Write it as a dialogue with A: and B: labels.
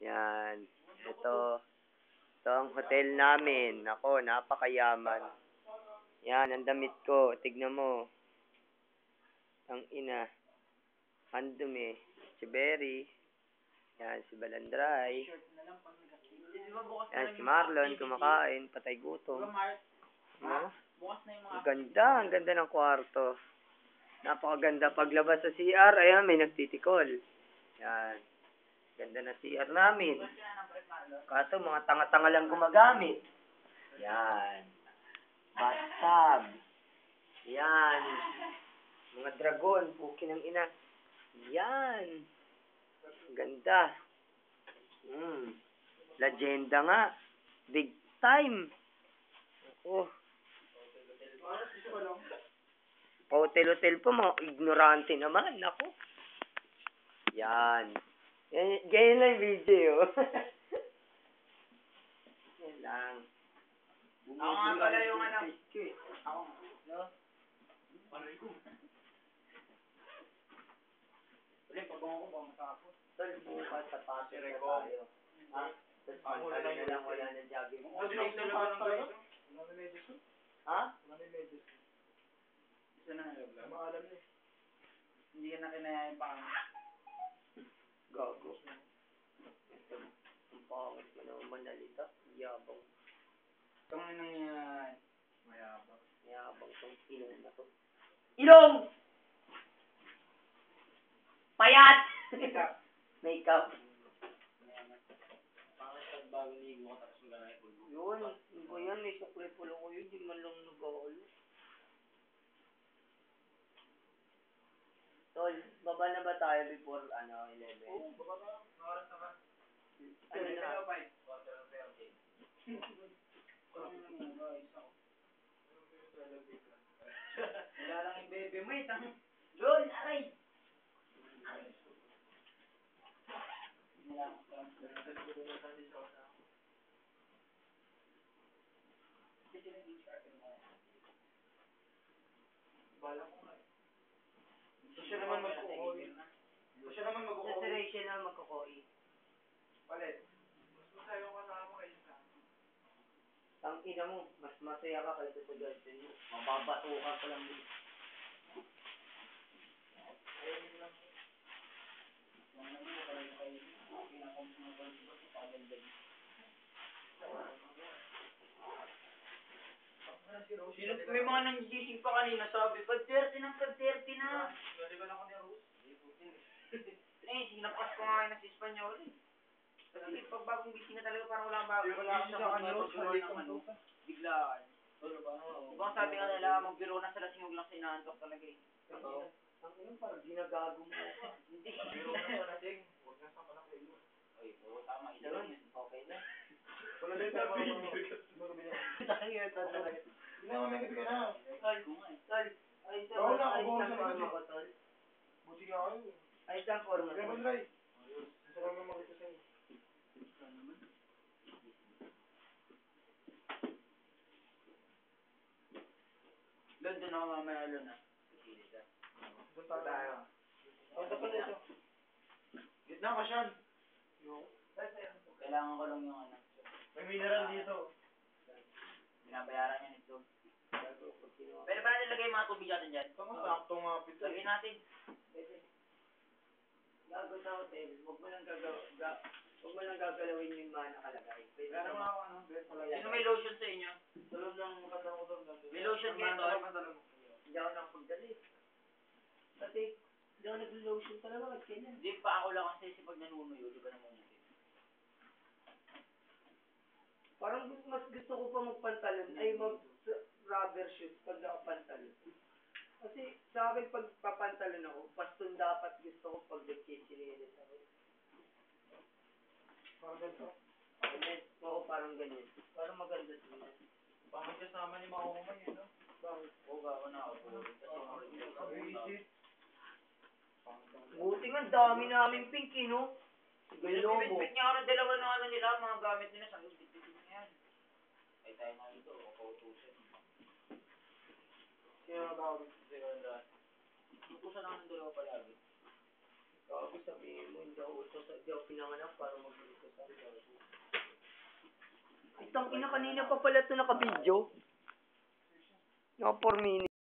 A: Yan. Ito ang hotel namin. Ako, napakayaman. Yan, ang damit ko. Tignan mo. Ang ina. Ang dumi. Si Berry. Yan, si Balandray. Yan, si Marlon. Kumakain. Patay gutom. Ano? Ang ganda ng kwarto. Napakaganda. Paglabas sa CR, ayan, may nagtitikol. Yan. Ganda na CR namin. Kaso, mga tanga-tanga lang gumagamit. Yan. Bathtub. Yan. Mga dragon. Puki ng ina. Yan. Ganda. Legenda nga. Big time. Oh. Pa-hotel-hotel po, mga ignorante naman. Ako. Yan. Ganyan lang yung video. Yan lang.
B: Ako nga pala yung ano. Ako nga. No? Panoy ko. Ulit, pagbango ko, bang matapos.
A: Tol, bukas sa pati na tayo. Ha? Wala na jogging. Ha?
B: Isa na nga. Maalam na eh. Hindi ka na kinaya yung pangit.
A: Gago. Ang pangit mo naman manalita. Yabang.
B: Itong inang yan. Mayabang.
A: Yabang tong ilong na to. Ilong! Payat! Makeup.
B: Pangit pag bago ligo ka tapos maglalagay pulbo.
A: Yun. Ano ba yan? May sukli pulo ko yun. Di man lang nag-aalo. Tol, baba na ba tayo before 11?
B: Oo, baba na. Oras na ba?
A: Ano na?
B: 5. Quarter of 30. Wala lang yung bebe mo eh.
A: Lol, aray!
B: Bala ko nga eh. Siya naman mag-uwi. Siya naman mag-uwi.
A: Sa Rachel na magkukoi.
B: Palit. Mas masaya yung kasama kayo sa akin.
A: Ang ina mo, mas masaya ka kaysa sa girlfriend mo. Mababatukan ko lang din.
B: Ayun lang. Mga naman ko pala yung kayo. Pinakomp mo pa rin ba sa pagandang. May mga nang-gising pa kanina sabi, 5:30 na, 5:30 na. Pwede ba lang ako ni Rose? Eh, sinapas ko nga na si Espanyol eh. Kasi pag bagong gising na talaga parang wala bago. Wala akong nakapagpapagawa ng ano. Biglaan. Diba ang sabi nga nila, magbiro na sa lasing, huwag lang sa inaantok talaga eh.
A: Ang ina parang ginagago mo ka.
B: Hindi. Biro na sa lasing, huwag na sa palakayo. Ay, oo, tama. Ito yun.
A: Okay na.
B: Wala din tayo para
A: Tangina, talaga.
B: Hindi na mamigit ka na.
A: Tol, ayos na
B: Oo na, ako
A: forma
B: bukas
A: ko, tol.
B: Buti nga kayo.
A: Ayos ang forma,
B: Kaya ba,
A: tol.
B: Dray? Masarap na makita sa'yo. London ako mamaya, London. Doon tayo. Punta pa dito. Gitna ka, Sean. Kailangan ko lang yung ano. May mineral dito. Binabayaran niya nito. Pwede ba natin lagay yung mga tubig natin dyan? Sakto nga pito. Lagay natin. Pwede.
A: Gago sa hotel, huwag mo lang gagalawin yung mga nakalagay. Pwede
B: Kaya naman
A: naman.
B: ako, ano? Sino may lotion sa inyo? Tulog lang katang ko doon. May lotion kayo doon?
A: Hindi ako nakapagdali. Kasi, hindi ako nag-lotion talaga. At kailan?
B: Hindi pa ako lang kasi pag nanunuyo, di ba namumuti?
A: Parang mas gusto ko pa magpantalon ay mag-rubber shoes pag nakapantalon. Kasi sa akin pag papantalon ako, baston dapat gusto ko pag nagkisilinis ako.
B: Parang ganito.
A: Oo, parang ganyan. Parang maganda tingnan.
B: Bakit kasama ni Makumay, no?
A: Bakit?
B: Oo, gawa na ako.
A: Kabisit. Buti nga, dami namin pink, no?
B: Bibit-bit nga ako ng dalawa ng ano nila, mga gamit nila, sa bibit-bit nga yan. Ay tayo nga dito, pautusin.
A: Sino na tawag?
B: Utusan ako ng dalawa palagi.
A: Sabi mo, hindi ako pinanganak para magulit ko Putang ina, kanina pa pala ito naka-video. Naka 4 minutes.